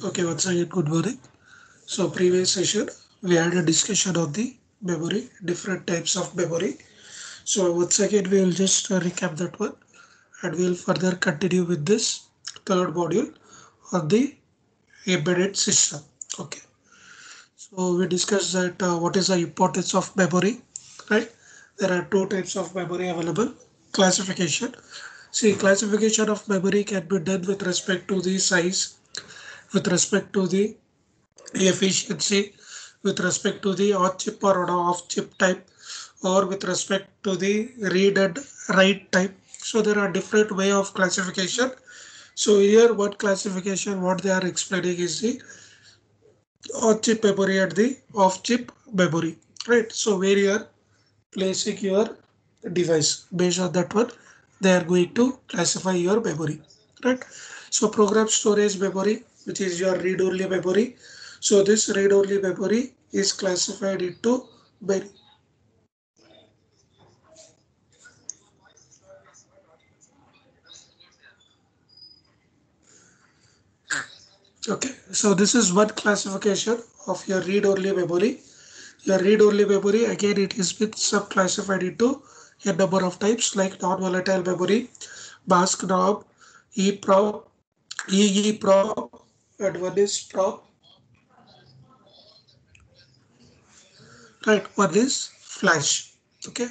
Okay, once again, good morning. So, previous session we had a discussion on the memory, different types of memory. So, once again, we will just recap that one and we will further continue with this third module on the embedded system. Okay, so we discussed that what is the importance of memory, right? There are two types of memory available. Classification. See, classification of memory can be done with respect to the size, with respect to the efficiency, with respect to the on chip or off chip type, or with respect to the read and write type. So there are different way of classification. So here what classification what they are explaining is the on chip memory and the off chip memory, right? So where you are placing your device, based on that one they are going to classify your memory, right? So program storage memory, which is your read only memory. So this read only memory is classified into many. Okay, so this is one classification of your read only memory. Your read only memory, again it is been sub classified into a number of types like non volatile memory, mask norm, EEPROM, EEPROM, and one is PROM, right? One is flash. Okay,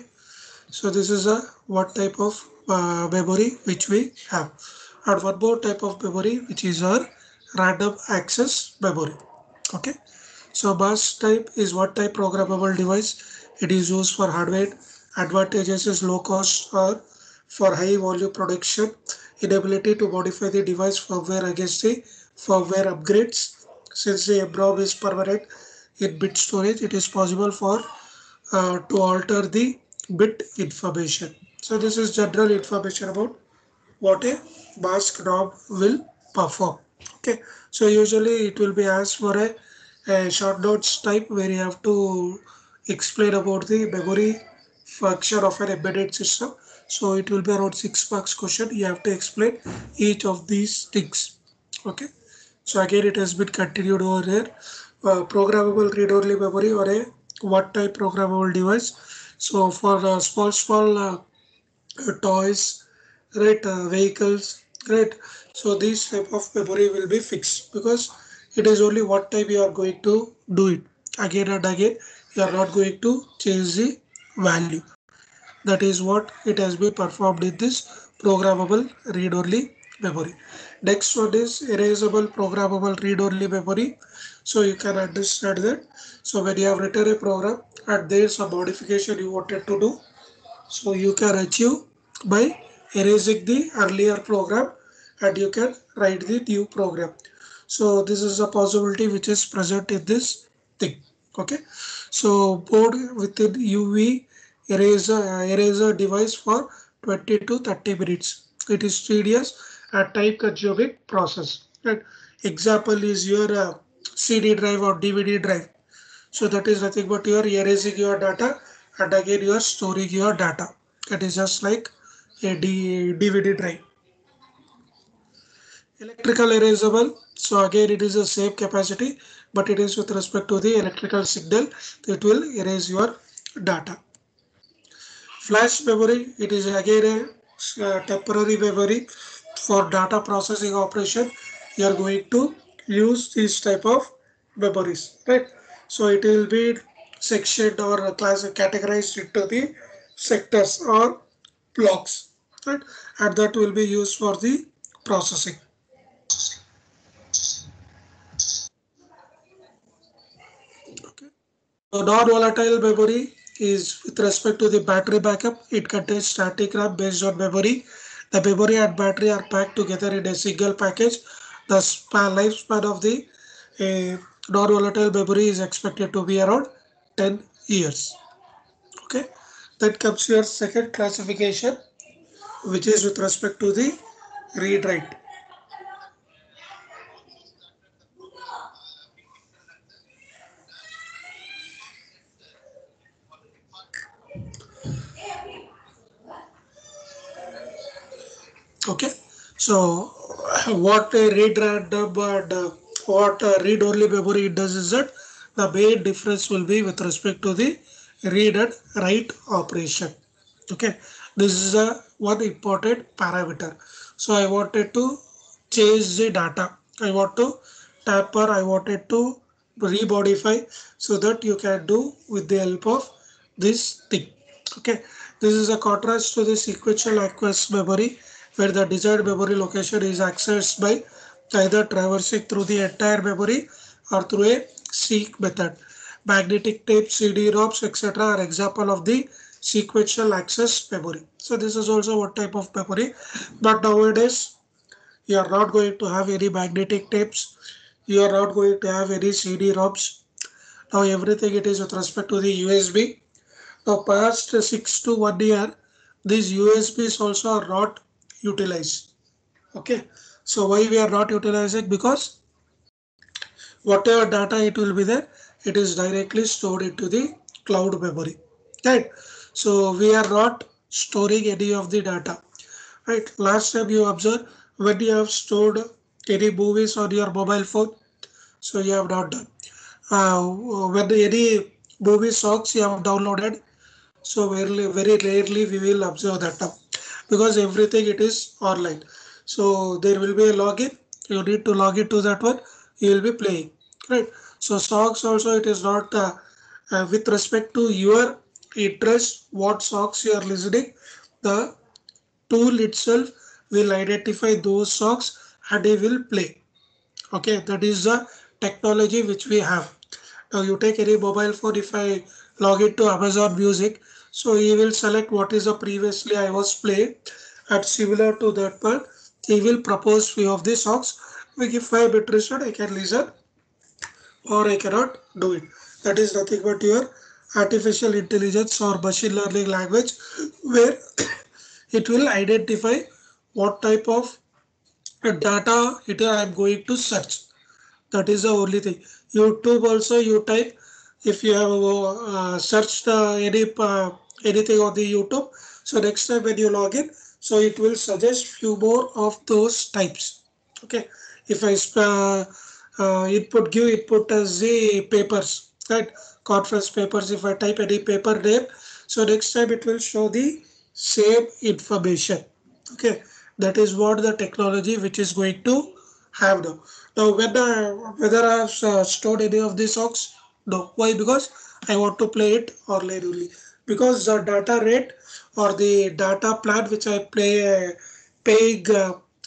so this is a what type of memory which we have, and one more type of memory which is our random access memory. Okay, so bus type is what type programmable device. It is used for hardware. Advantages is low cost or for high volume production, inability to modify the device firmware against the firmware upgrades. Since the EEPROM is permanent in bit storage, it is possible for to alter the bit information. So this is general information about what a mask knob will perform. Okay, so usually it will be asked for a short notes type where you have to explain about the memory function of an embedded system. So it will be around 6 marks question. You have to explain each of these things. Okay, so again it has been continued over here. Programmable read-only memory or a what type programmable device. So for small toys, right, vehicles, right. So these type of memory will be fixed because it is only what time you are going to do it again and again. You are not going to change the value. That is what it has been performed in this programmable read-only memory. Next one is erasable programmable read-only memory. So you can understand that. So when you have written a program and there is a modification you wanted to do, so you can achieve by erasing the earlier program and you can write the new program. So this is a possibility which is present in this thing. Okay. So board within UV eraser device for 20 to 30 minutes. It is tedious and time consuming process. Right. Example is your CD drive or DVD drive. So that is nothing but you are erasing your data and again you are storing your data. That is just like a DVD drive. Electrical erasable. So again it is the same capacity, but it is with respect to the electrical signal that will erase your data. Flash memory. It is again a temporary memory for data processing operation. You are going to use this type of memories, right? So it will be sectioned or class categorized into the sectors or blocks, right? And that will be used for the processing. Okay. So non-volatile memory is with respect to the battery backup. It contains static RAM based on memory. The memory and battery are packed together in a single package. The lifespan of the non-volatile memory is expected to be around 10 years. Okay, that comes your second classification, which is with respect to the read write. Okay, so what a read random and what read only memory it does is that the main difference will be with respect to the read and write operation. Okay, this is a one important parameter. So I wanted to change the data. I want to tamper. I wanted to remodify so that you can do with the help of this thing. Okay, this is a contrast to the sequential access memory where the desired memory location is accessed by either traversing through the entire memory or through a seek method. Magnetic tape, CD-ROMs, etc. are example of the sequential access memory. So this is also one type of memory, but nowadays you are not going to have any magnetic tapes. You are not going to have any CD-ROMs. Now everything it is with respect to the USB. Now past 6 to 1 year, these USBs also are not utilized. Okay. So why we are not utilizing? Because whatever data it will be there, it is directly stored into the cloud memory, right? So we are not storing any of the data, right? Last time you observe, when you have stored any movies on your mobile phone, so you have not done. When any movie songs you have downloaded, so very rarely we will observe that now, because everything it is online. So there will be a login. You need to log into that one. You will be playing, right? So songs also it is not with respect to your interest. What songs you are listening, the tool itself will identify those songs and it will play. Okay, that is the technology which we have. Now you take any mobile phone, if I log into Amazon Music, so he will select what is the previously I was playing, and similar to that one, he will propose few of the songs which if I am interested I can listen or I cannot do it. That is nothing but your artificial intelligence or machine learning language, where it will identify what type of data it I am going to search. That is the only thing. YouTube also you type, if you have searched anything on the YouTube, so next time when you log in, so it will suggest few more of those types. Okay, if I input as the papers, right? Conference papers. If I type any paper name, so next time it will show the same information. Okay, that is what the technology which is going to have now. Now, whether I have stored any of these songs, no. Why? Because I want to play it online only. Because the data rate or the data plan which I paying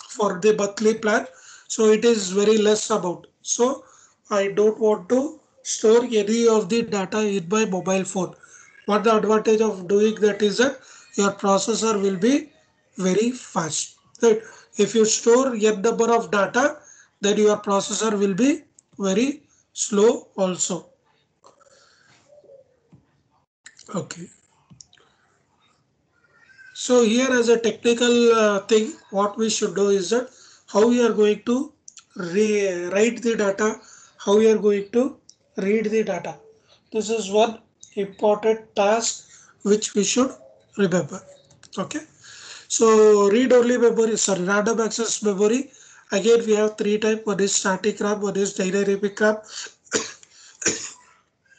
for the monthly plan, so it is very less amount. So I don't want to store any of the data in my mobile phone. What the advantage of doing that is that your processor will be very fast. Right? If you store n number of data, then your processor will be very slow also. Okay. So here as a technical thing, what we should do is that how we are going to write the data, how we are going to read the data. This is one important task which we should remember. Okay. So read only memory, sorry, random access memory. Again, we have three types. One is static RAM, one is dynamic RAM,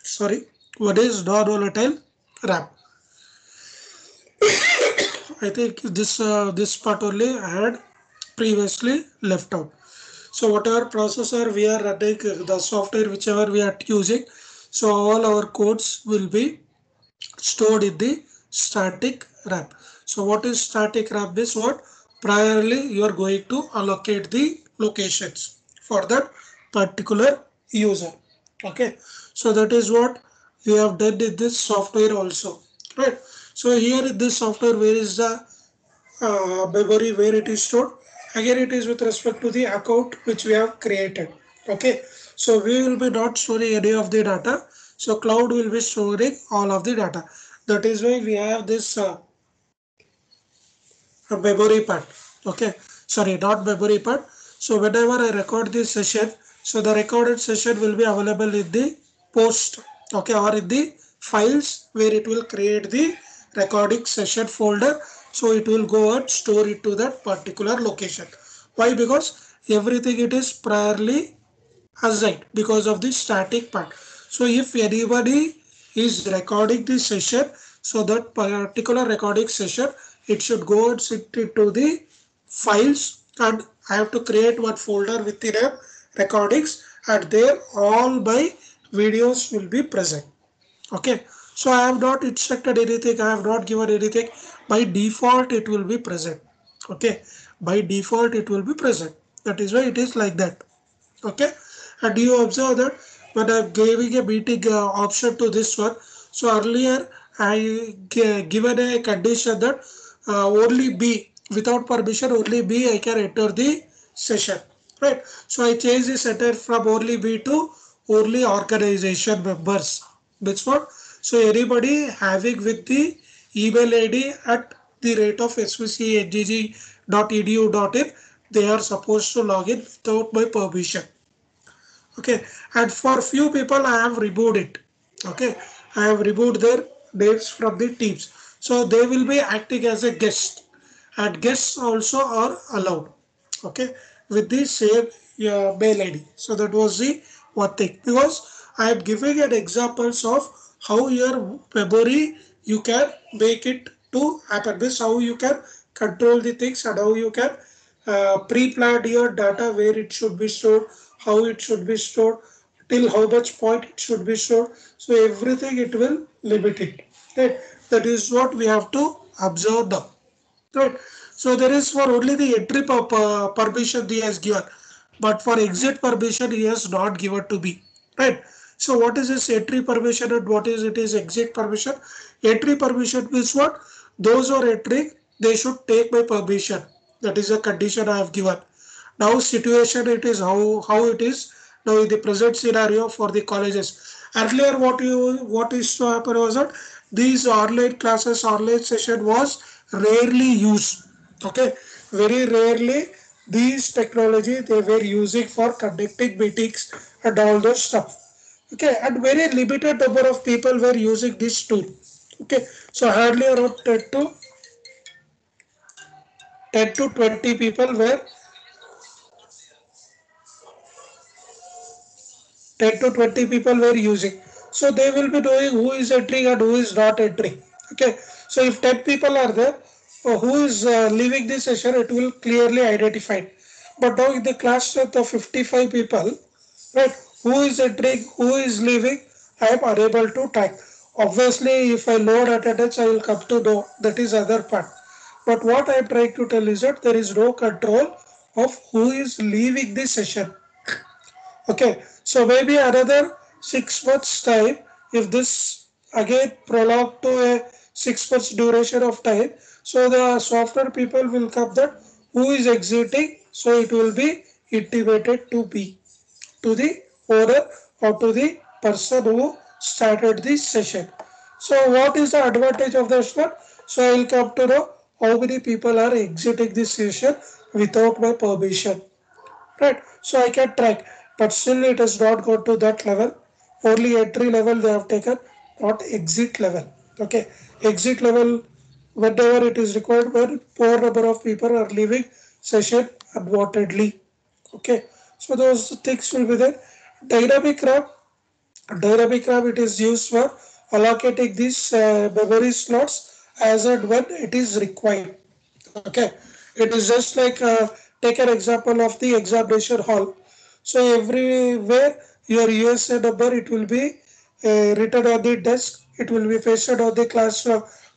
sorry, one is non-volatile RAM. I think this part only I had previously left out. So whatever processor we are running, the software whichever we are using, so all our codes will be stored in the static RAM. So what is static RAM is what? Priorly you are going to allocate the locations for that particular user. Okay. So that is what we have done in this software also. Right. So here in this software, where is the memory where it is stored? Again, it is with respect to the account which we have created. Okay. So we will be not storing any of the data. So cloud will be storing all of the data. That is why we have this memory part. Okay. Sorry, not memory part. So whenever I record this session, so the recorded session will be available in the post. Okay, or in the files where it will create the recording session folder. So it will go and store it to that particular location. Why? Because everything it is priorly assigned because of the static part. So if anybody is recording the session, so that particular recording session, it should go and sit into the files, and I have to create one folder within a recordings, and there all my videos will be present. Okay, so I have not instructed anything, I have not given anything. By default it will be present. Okay, by default it will be present. That is why it is like that. Okay, and you observe that when I'm giving a meeting option to this one, so earlier I given a condition that only B, without permission only B I can enter the session, right? So I change the center from only B to only organization members. That's what. So anybody having with the email ID at the rate of svcngg.edu.in, they are supposed to log in without my permission. Okay, and for few people I have removed it. Okay, I have removed their names from the teams, so they will be acting as a guest, and guests also are allowed. Okay, with the same mail ID. So that was the one thing, because I am giving an examples of how your memory you can make it to happen. This how you can control the things, and how you can pre-planned your data, where it should be stored, how it should be stored, till how much point it should be stored. So everything it will limit it. Right? That is what we have to observe now. Right? So there is for only the entry permission he has given, but for exit permission he has not given to me. Right? So what is this entry permission and what is it is exit permission? Entry permission means what? Those who are entering, they should take my permission. That is a condition I have given. Now situation it is how it is now in the present scenario for the colleges. Earlier what is to happen was that these online classes, online session was rarely used. Okay, very rarely these technology they were using for conducting meetings and all those stuff. Okay, and very limited number of people were using this tool. Okay, so hardly around 10 to 20 people were 10 to 20 people were using. So they will be knowing who is entering and who is not entering. Okay. So if 10 people are there, who is leaving the session, it will clearly identified. But now in the class strength of 55 people, right, who is entering, who is leaving, I am unable to track. Obviously, if I load attendance, I will come to know. That is other part. But what I am trying to tell is that there is no control of who is leaving the session. Okay, so maybe another 6 months time, if this again prolonged to a 6 months duration of time, so the software people will come that who is exiting, so it will be intimated to be to the owner or to the person who started this session. So what is the advantage of this one? So I will come to know how many people are exiting this session without my permission, right? So I can track, but still it has not gone to that level. Only entry level they have taken, not exit level. Okay, exit level, whenever it is required, when poor number of people are leaving session unwantedly. Okay, so those things will be there. Dynamic RAM, dynamic RAM, it is used for allocating these memory slots as and when it is required. Okay, it is just like take an example of the examination hall. So everywhere your USA number it will be written on the desk. It will be pasted on the class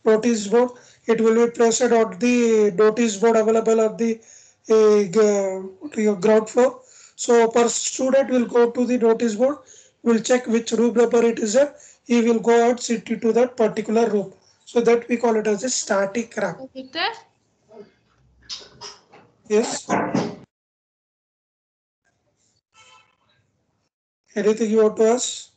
notice board. It will be pasted on the notice board available on the ground floor. So per student will go to the notice board, will check which room number it is at. He will go and sit into that particular room. So that we call it as a static RAM. Yes. Anything you want to ask?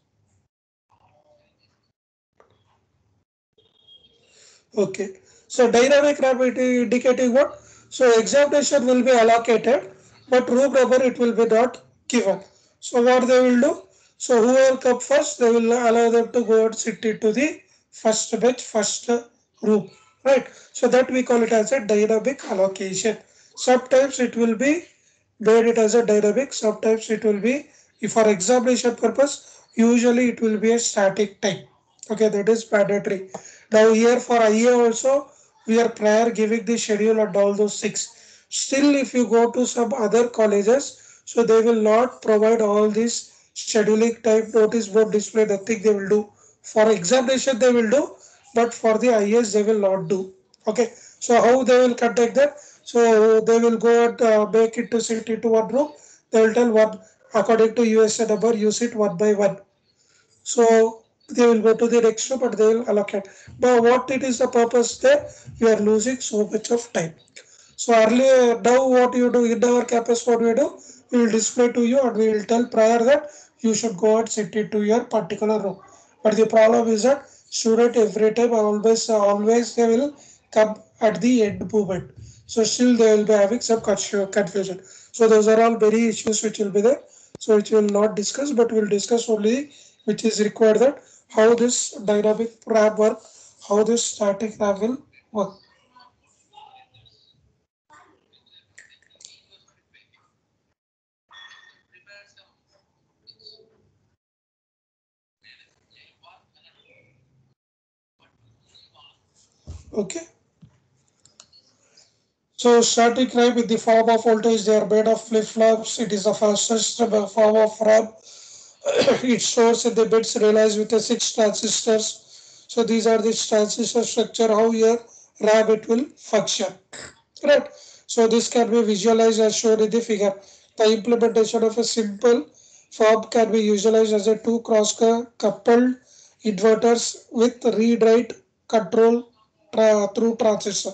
Okay. So dynamic RAM indicating what? So examination will be allocated, but room number it will be not given. So what they will do? So whoever come first, they will allow them to go and sit into the first bench, first room. Right. So that we call it as a dynamic allocation. Sometimes it will be made it as a dynamic, sometimes it will be If for examination purpose, usually it will be a static type. Okay, that is mandatory. Now here for IA also, we are prior giving the schedule and all those six. Still, if you go to some other colleges, so they will not provide all these scheduling type notice board display, nothing they will do. For examination they will do, but for the IS they will not do. Okay, so how they will conduct that? So they will go and make it to sit into one room. They will tell one according to USA number, use it one by one. So they will go to the next room and they will allocate. But what it is the purpose there? You are losing so much of time. So earlier, now what you do in our campus, what we do, we will display to you and we will tell prior that you should go and sit into your particular room. But the problem is that student every time always they will come at the end moment. So still they will be having some confusion. So those are all very issues which will be there. So which we will not discuss, but we will discuss only which is required, that how this dynamic RAM work, how this static RAM will work. Okay. So static RAM in the form of voltage, they are made of flip-flops. It is the fastest form of RAM. It stores in the bits realized with the six transistors. So these are the transistor structure, how your RAM it will function. Right. So this can be visualized as shown in the figure. The implementation of a simple form can be visualized as a two cross-coupled inverters with read-write control through transistor.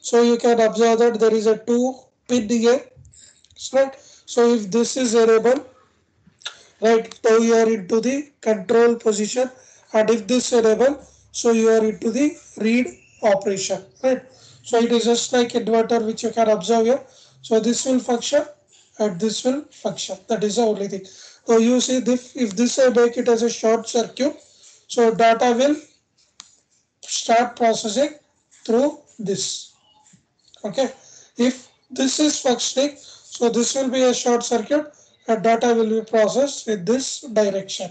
So you can observe that there is a two pin here, right? So if this is enabled, right, now you are into the control position, and if this enable, so you are into the read operation, right? So it is just like inverter which you can observe here. So this will function and this will function. That is the only thing. So you see this, if this I make it as a short circuit, so data will start processing through this. Okay, if this is functioning, so this will be a short circuit and data will be processed in this direction,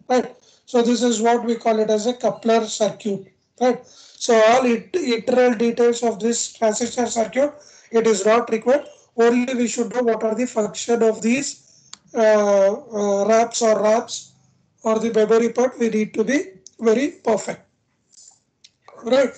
right? So this is what we call it as a coupler circuit, right? So all internal details of this transistor circuit, it is not required. Only we should know what are the function of these wraps or wraps or the memory part. We need to be very perfect, right?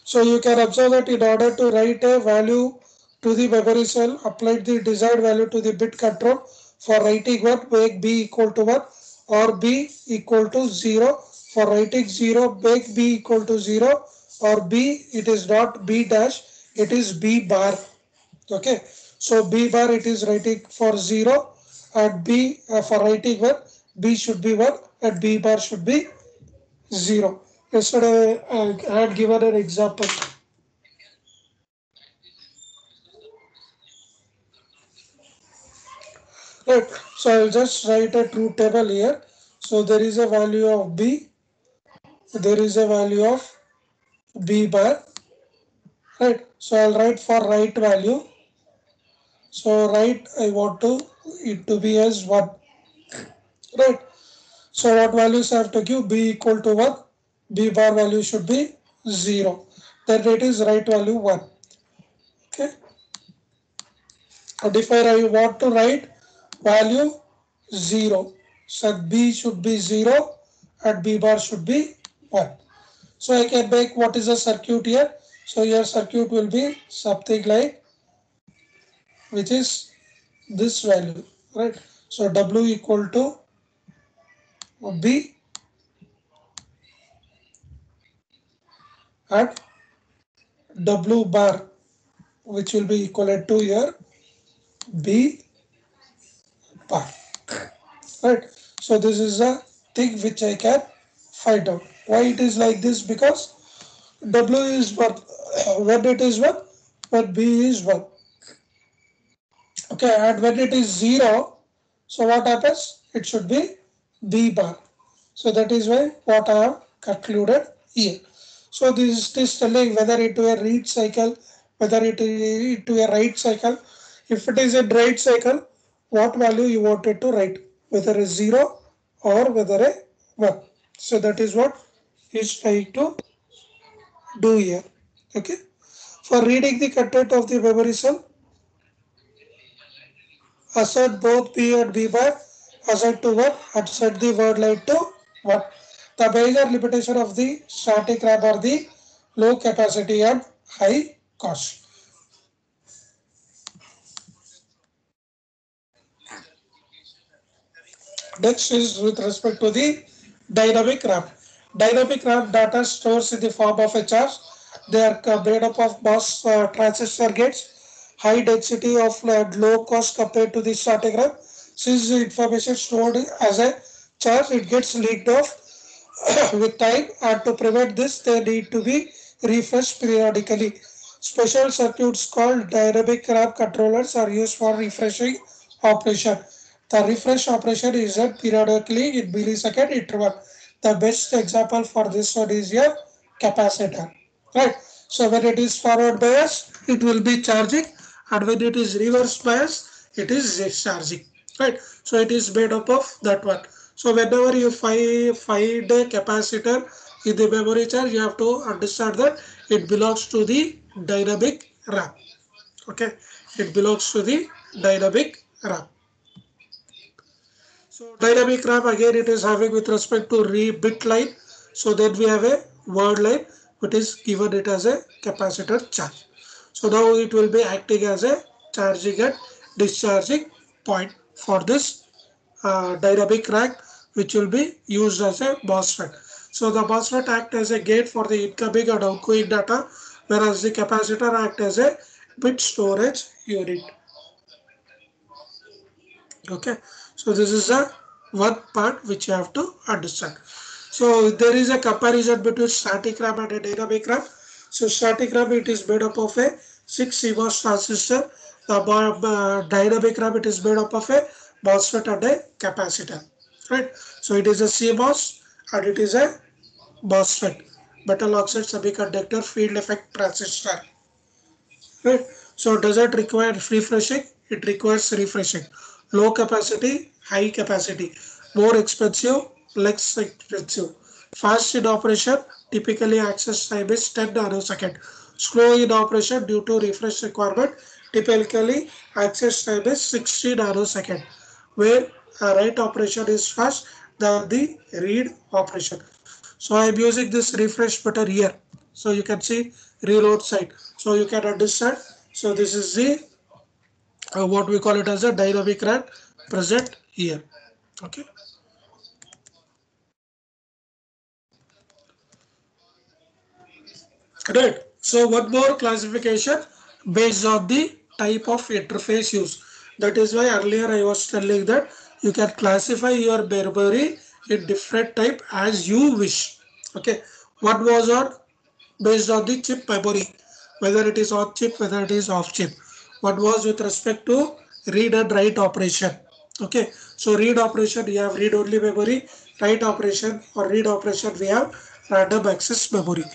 So you can observe that in order to write a value to the memory cell, apply the desired value to the bit control. For writing 1, make b equal to 1 or b equal to 0. For writing 0, make b equal to 0 or b, it is not b dash, it is b bar. Okay, so b bar it is writing for 0 and b for writing 1, b should be 1 and b bar should be 0. Yesterday I had given an example. Right. So I'll just write a truth table here. So there is a value of B, there is a value of B bar, right? So I'll write for right value. So right, I want to it to be as 1, right? So what values I have to give? B equal to 1, B bar value should be 0. Then it is right value 1. Okay. And if I want to write value 0, so B should be 0 and B bar should be 1. So I can make what is the circuit here. So your circuit will be something like, which is this value, right? So W equal to B and W bar, which will be equivalent to your B bar, right? So this is a thing which I can find out. Why it is like this? Because W is 1, when it is 1, when B is 1. Okay, and when it is 0, so what happens? It should be B bar. So that is why what I have concluded here. So this is telling whether into a read cycle, whether it is into a write cycle. If it is a write cycle, what value you wanted to write. whether a 0 or whether a 1. So that is what he's trying to do here. Okay. For reading the content of the memory cell, assert both B and B bar, assert to 1 and set the word line to 1. The major limitation of the static RAM are the low capacity and high cost. Next is with respect to the dynamic RAM. Dynamic RAM data stores in the form of a charge. They are made up of MOS transistor gates, high density of low cost compared to the static RAM. Since the information stored as a charge, it gets leaked off with time, and to prevent this, they need to be refreshed periodically. Special circuits called dynamic RAM controllers are used for refreshing operation. The refresh operation is done periodically in millisecond interval. The best example for this one is your capacitor. Right. So when it is forward bias, it will be charging, and when it is reverse bias, it is discharging. Right. So it is made up of that one. So whenever you find a capacitor in the memory charge, you have to understand that it belongs to the dynamic RAM. Okay, it belongs to the dynamic RAM. So dynamic RAM again, it is having with respect to bit line. So then we have a word line which is given it as a capacitor charge. So now it will be acting as a charging and discharging point for this dynamic rack, which will be used as a MOSFET. So the MOSFET act as a gate for the incoming and outgoing data, whereas the capacitor act as a bit storage unit. Okay, so this is the one part which you have to understand. So there is a comparison between static RAM and a dynamic RAM. So static RAM, it is made up of a 6 CMOS transistor. The dynamic RAM, it is made up of a MOSFET and a capacitor. Right. So it is a CMOS and it is a MOSFET, metal oxide semiconductor field effect transistor. Right. So does it require refreshing? It requires refreshing. Low capacity, high capacity. More expensive, less expensive. Fast in operation, typically access time is 10 nanosecond. Slow in operation due to refresh requirement, typically access time is 60 nanosecond. Where a write operation is fast than the read operation. So I am using this refresh button here. So you can see reload side. So you can understand. So this is the what we call it as a dynamic RAM present here. Okay. Right. So one more classification based on the type of interface used. That is why earlier I was telling that you can classify your memory in different type as you wish. Okay. One was on based on the chip memory, whether it is on chip, whether it is off chip. What was with respect to read and write operation. Okay, so read operation, we have read only memory, write operation or read operation, we have random access memory.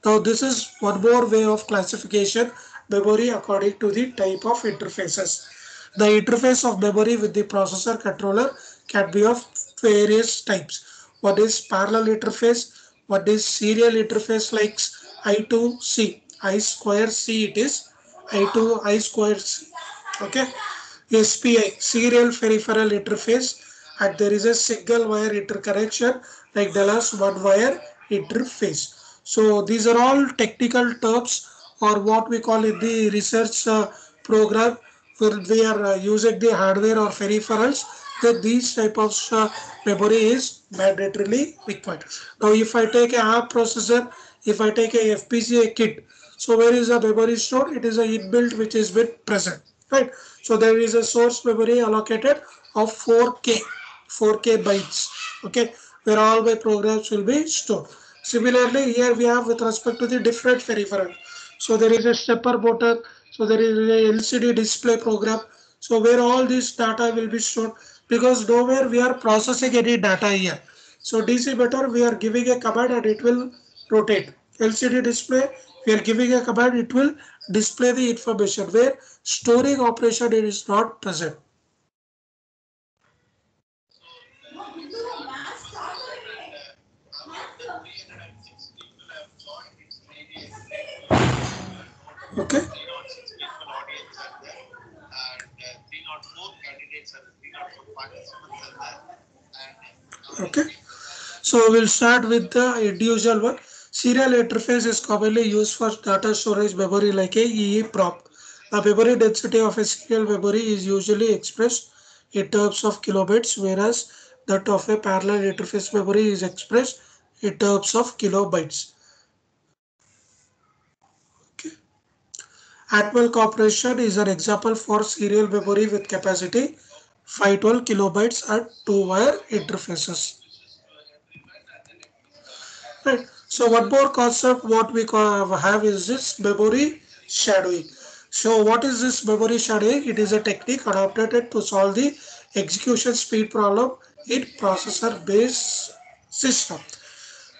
Now this is one more way of classification memory according to the type of interfaces. The interface of memory with the processor controller can be of various types. One is parallel interface, one is serial interface like I2C, I square C it is, I2 I square C. Okay, SPI, serial peripheral interface, and there is a single wire interconnection like Dallas one wire interface. So these are all technical terms or what we call in the research program where we are using the hardware or peripherals, that these type of memory is mandatorily required. Now if I take a ARM processor, if I take a FPGA kit, so where is the memory stored? It is a inbuilt which is with present, right? So there is a source memory allocated of 4K bytes, okay, where all my programs will be stored. Similarly, here we have with respect to the different peripheral. So there is a stepper motor, so there is a LCD display program. So where all this data will be stored, because nowhere we are processing any data here. So DC motor, we are giving a command and it will rotate. LCD display, we are giving a command, it will display the information where storing operation is not present. So we'll start with the individual one. Serial interface is commonly used for data storage memory like a EEPROM. The memory density of a serial memory is usually expressed in terms of kilobytes, whereas that of a parallel interface memory is expressed in terms of kilobytes. Okay. Atmel Corporation is an example for serial memory with capacity 512 kilobytes and two-wire interfaces. Right. So one more concept what we have is this memory shadowing. So what is this memory shadowing? It is a technique adopted to solve the execution speed problem in processor based system.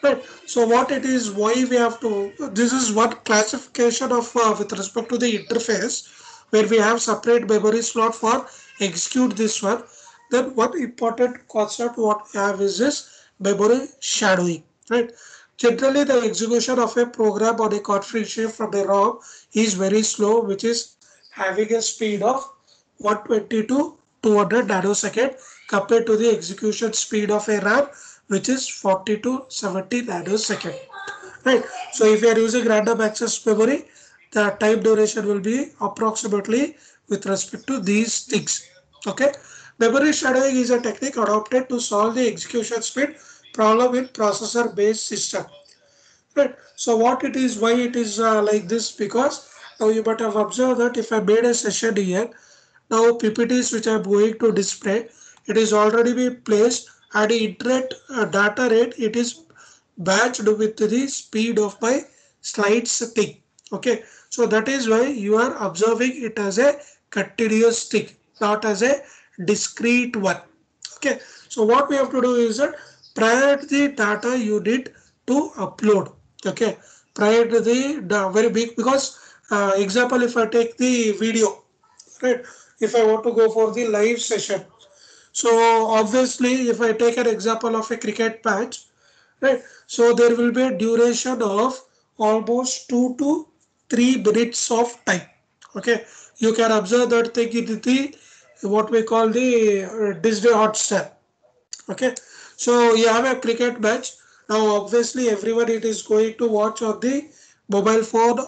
Right. So what it is, why we have to, this is one classification of with respect to the interface where we have separate memory slot for execute this one. Then one important concept what we have is this memory shadowing. Right. Generally, the execution of a program on a configuration from a ROM is very slow, which is having a speed of 120 to 200 nanosecond compared to the execution speed of a RAM, which is 40 to 70 nanosecond. Right. So if you are using random access memory, the time duration will be approximately with respect to these things. Okay. Memory shadowing is a technique adopted to solve the execution speed problem in processor based system. Right. So what it is, why it is like this? Because now you might have observed that if I made a session here, now PPTs which I am going to display, it is already been placed at the internet data rate. It is batched with the speed of my slides thing. Okay. So that is why you are observing it as a continuous thing, not as a discrete one. Okay. So what we have to do is that prior to the data you need to upload. Okay. Prior to the very big, because example, if I take the video, right, if I want to go for the live session, so obviously if I take an example of a cricket match, right, so there will be a duration of almost 2 to 3 minutes of time. Okay, you can observe that thing in the what we call the Disney Hotstar. Okay, so you have a cricket match. Now obviously everyone it is going to watch on the mobile phone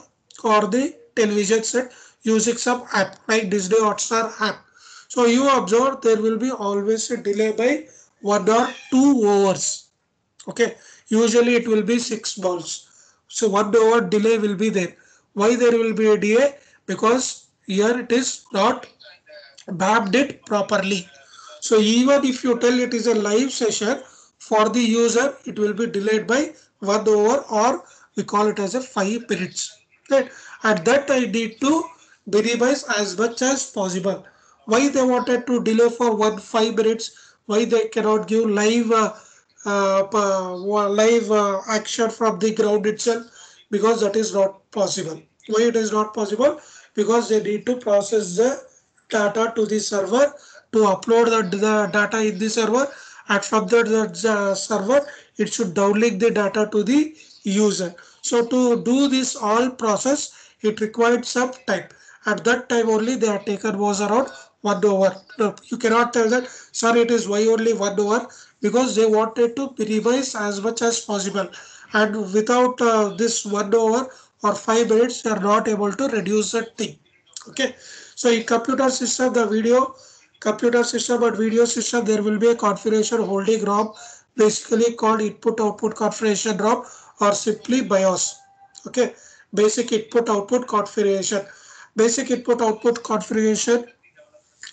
or the television set using some app like Disney Hotstar app. So you observe there will be always a delay by 1 or 2 hours. Okay, usually it will be 6 balls. So 1 hour delay will be there. Why there will be a delay? Because here it is not mapped it properly. So even if you tell it is a live session for the user, it will be delayed by 1 hour, or we call it as a 5 minutes. Right? At that I need to minimize as much as possible. Why they wanted to delay for 1 5 minutes? Why they cannot give live live action from the ground itself? Because that is not possible. Why it is not possible? Because they need to process the data to the server to upload the data in the server, and from the server it should downlink the data to the user. So to do this all process, it required some time. At that time only they are taken was around 1 hour. No, you cannot tell that sir it is why only 1 hour, because they wanted to minimize as much as possible, and without this 1 hour or 5 minutes they are not able to reduce that thing. Okay, so in computer system, the video computer system and video system, there will be a configuration holding ROM, basically called input output configuration ROM, or simply BIOS. Okay, basic input output configuration. Basic input output configuration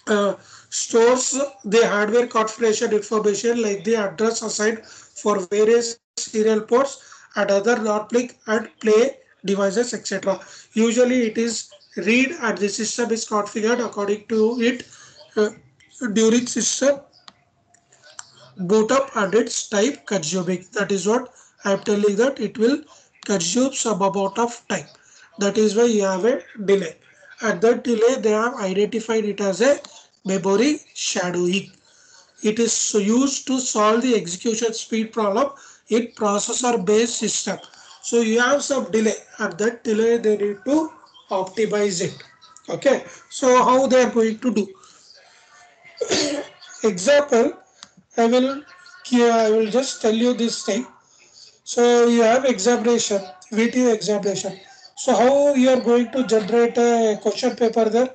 uh, stores the hardware configuration information like the address assigned for various serial ports and other non-blink and play devices, etc. Usually it is read and the system is configured according to it uh, during system boot up and its time consuming. That is what I am telling, that it will consume some amount of time. That is why you have a delay. And that delay they have identified it as a memory shadowing. It is used to solve the execution speed problem in processor based system. So you have some delay, and that delay they need to optimize it. Okay, so how they are going to do? Example, I will here I will just tell you this thing. So you have examination, VTU examination. So how you are going to generate a question paper there?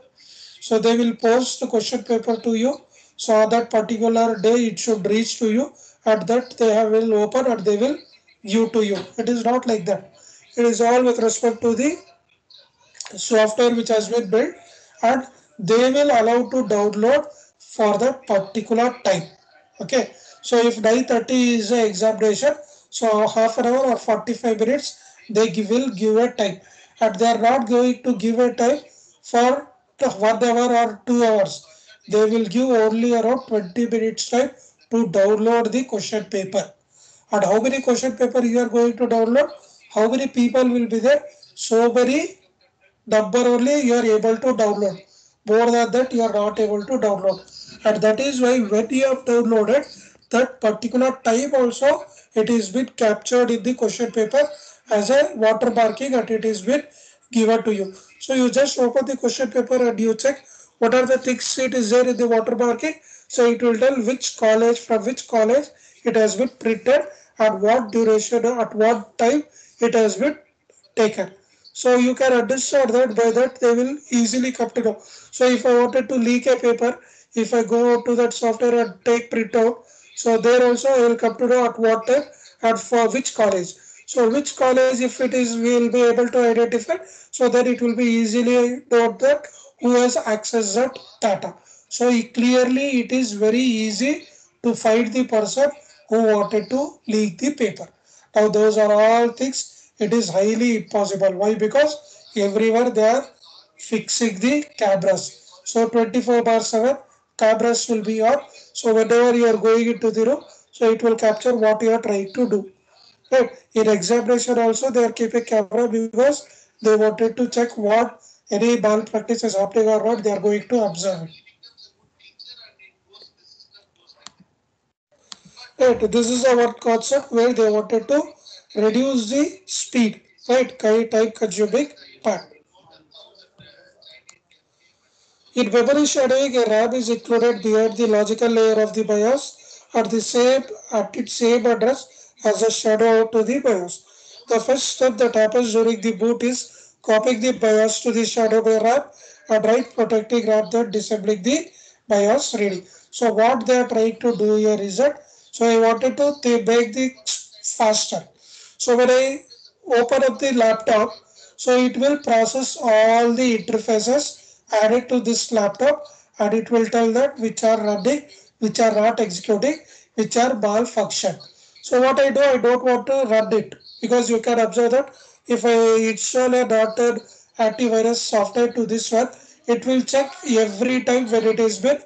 So they will post the question paper to you. So on that particular day it should reach to you. At that they will open and they will give to you. It is not like that. It is all with respect to the software which has been built, and they will allow to download for that particular time. Okay, so if 9:30 is the examination, so half an hour or 45 minutes they will give a time, and they are not going to give a time for 1 hour or 2 hours. They will give only around 20 minutes time to download the question paper. And how many question paper you are going to download, how many people will be there, so many number only you are able to download. More than that you are not able to download. And that is why when you have downloaded that particular time also, it is been captured in the question paper as a watermarking, and it is been given to you. So you just open the question paper and you check what are the things it is there in the watermarking. So it will tell which college, from which college it has been printed, and what duration, at what time it has been taken. So you can understand that by that they will easily come to know. So if I wanted to leak a paper, if I go to that software and take printout, so there also I will come to know at what time and for which college. So which college, if it is, we will be able to identify. So then it will be easily note that who has accessed that data. So clearly it is very easy to find the person who wanted to leak the paper. Now those are all things, it is highly impossible. Why? Because everywhere they are fixing the cameras. So 24 bar 7 cameras will be on. So whenever you are going into the room, so it will capture what you are trying to do. Right. In examination also they are keeping camera because they wanted to check what any malpractice is happening or not. They are going to observe it. Right. This is our concept where they wanted to reduce the speed. Right. Time consuming part. In memory shadowing, a RAM is included behind the logical layer of the BIOS at its same address as a shadow to the BIOS. The first step that happens during the boot is copying the BIOS to the shadow by RAM and write protecting RAM, then disabling the BIOS reading. So what they are trying to do here is that, so I wanted to make the faster. So when I open up the laptop, so it will process all the interfaces added to this laptop, and it will tell that which are running, which are not executing, which are malfunction. So what I do, I don't want to run it, because you can observe that if I install a .NET antivirus software to this one, it will check every time when it is been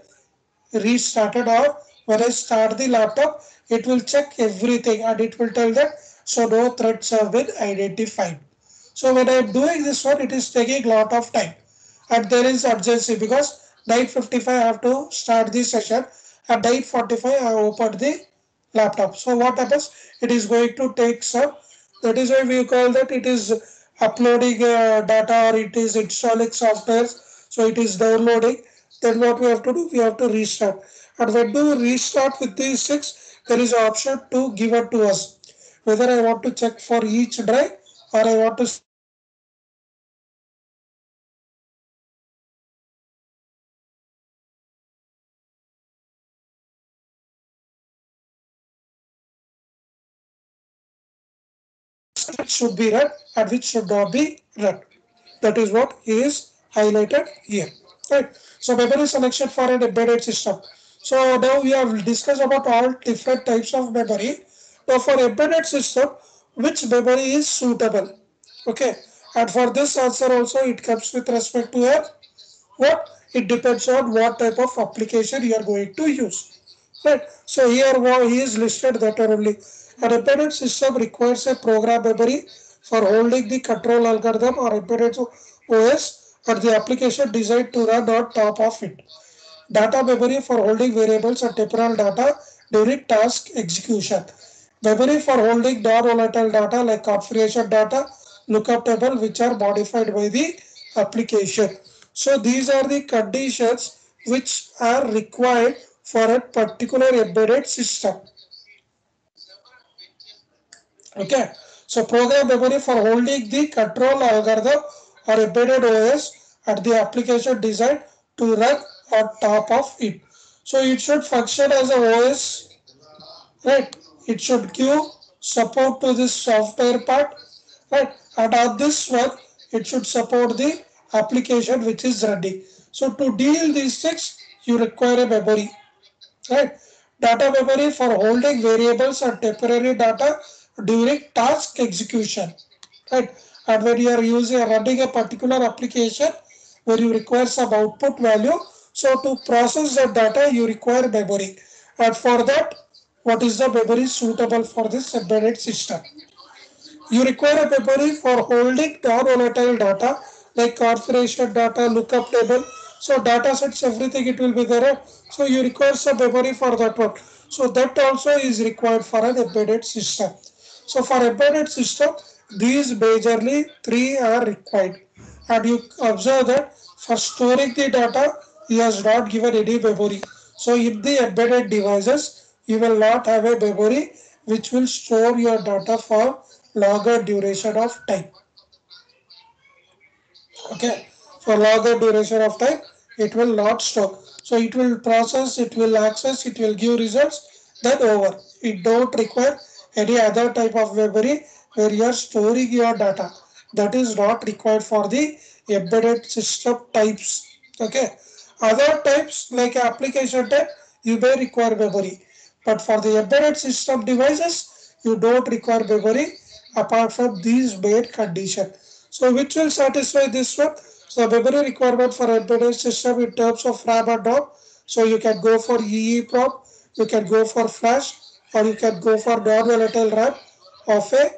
restarted, or when I start the laptop, it will check everything and it will tell that so no threats have been identified. So when I am doing this one, it is taking lot of time, and there is urgency because 9:55 I have to start the session, at 9:45 I open the laptop. So what happens? It is going to take some. That is why we call that it is uploading data, or it is installing software. So it is downloading. Then what we have to do? We have to restart. And when do we restart with these things? There is an option to give it to us. Whether I want to check for each drive, or I want to see for each drive. So when I want to check for each drive, so I will just open the laptop and I will just select the drive which should be read and which should not be read. That is what is highlighted here. Right. So memory selection for an embedded system. So now we have discussed about all different types of memory. Now for embedded system, which memory is suitable? Okay. And for this answer also it comes with respect to a what? It depends on what type of application you are going to use. Right. So here he is listed that only. An embedded system requires a program memory for holding the control algorithm or embedded OS, or the application designed to run on top of it. Data memory for holding variables and temporal data during task execution. Memory for holding non-volatile data like configuration data, lookup table, which are modified by the application. So these are the conditions which are required for a particular embedded system. Okay, so program memory for holding the control algorithm or embedded OS at the application designed to run on top of it. So it should function as a OS, right? It should give support to this software part, right? And on this one, it should support the application which is running. So to deal these things, you require a memory, right? Data memory for holding variables and temporary data during task execution, right? And when you are using running a particular application where you require some output value, so to process the data you require memory, and for that, what is the memory suitable for this embedded system? You require a memory for holding non-volatile data like configuration data, lookup table. So data sets, everything it will be there. So you require some memory for that one. So that also is required for an embedded system. So for embedded system, these majorly three are required. And you observe that for storing the data, he has not given any memory. So in the embedded devices, you will not have a memory which will store your data for longer duration of time. Okay, for longer duration of time, it will not store. So it will process, it will access, it will give results, then over. It don't require any other type of memory where you are storing your data. That is not required for the embedded system types. Okay, other types like application type, you may require memory. But for the embedded system devices, you don't require memory apart from these main condition. So which will satisfy this one? So memory requirement for embedded system in terms of RAM and ROM. So you can go for EEPROM, you can go for flash, or you can go for non-volatile RAM of a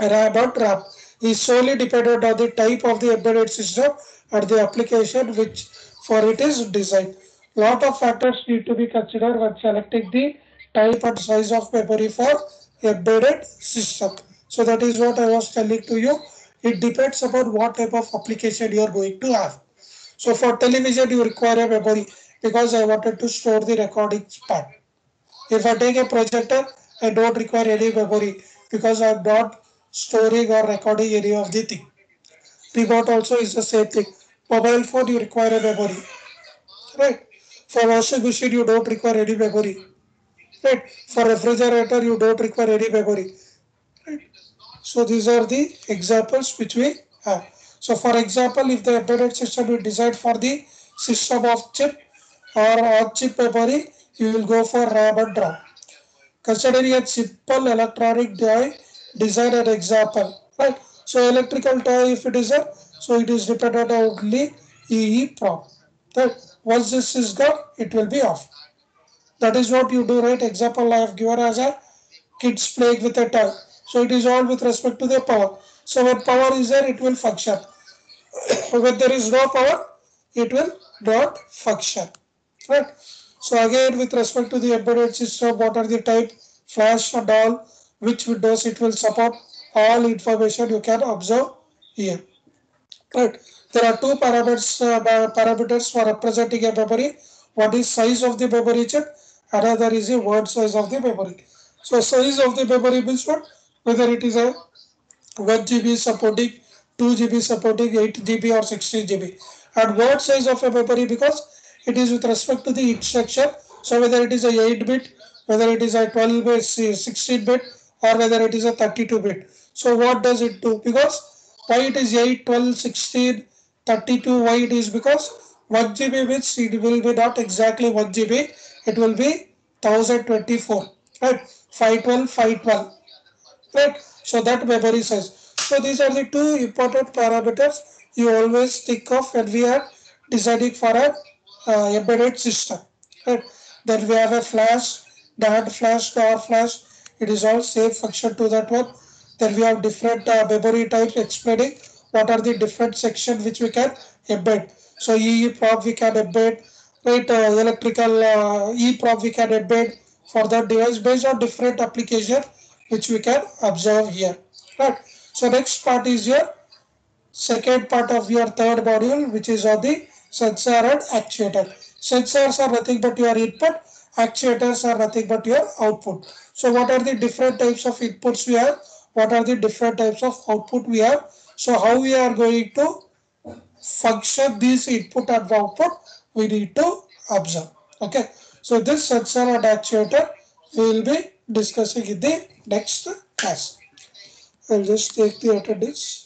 RAM and RAM. Is solely dependent on the type of the embedded system and the application which for it is designed. Lot of factors need to be considered when selecting the type and size of memory for embedded system. So that is what I was telling to you. It depends upon what type of application you are going to have. So for television, you require a memory because I wanted to store the recordings part. If I take a projector, I don't require any memory because I'm not storing or recording any of the thing. Remote also is the same thing. Mobile phone, you require a memory, right? For washing machine, you don't require any memory, right? For refrigerator, you don't require any memory, right? So these are the examples which we have. So for example, if the embedded system is designed for the system of chip or on chip memory, you will go for RAM and ROM. Considering a simple electronic toy design an example, right? So electrical toy, if it is a, so it is dependent on only EEPROM. That once this is gone, it will be off. That is what you do, right? Example I have given as a kids playing with a toy. So it is all with respect to the power. So when power is there, it will function. When there is no power, it will not function. Right? So again, with respect to the embedded system, what are the type, flash and all, which windows it will support, all information you can observe here. Right? There are two parameters for representing a memory. One is size of the memory chip, another is the word size of the memory. So size of the memory means what? Whether it is a 1 GB supporting, 2 GB supporting, 8 GB or 16 GB. And word size of a memory because it is with respect to the instruction. So whether it is a 8 bit, whether it is a 12 bit, 16 bit, or whether it is a 32 bit. So what does it do? Because why it is 8, 12, 16, 32, why it is because 1 GB means it will be not exactly 1 GB, it will be 1024, right? 512, 512. Right? So that memory size. So these are the two important parameters you always think of when we are designing for a embedded system. Right? Then we have a flash, NAND flash, NOR flash. It is all same function to that one. Then we have different memory types explaining what are the different sections which we can embed. So EEPROM we can embed, right? Electrical EEPROM we can embed for that device based on different application which we can observe here. Right. So next part is your second part of your third module, which is on the sensor and actuator. Sensors are nothing but your input Actuators are nothing but your output. So what are the different types of inputs we have? What are the different types of output we have? So how we are going to function these input and output, we need to observe. Okay. So this sensor and actuator we will be discussing in the next class. I'll just take the attendance.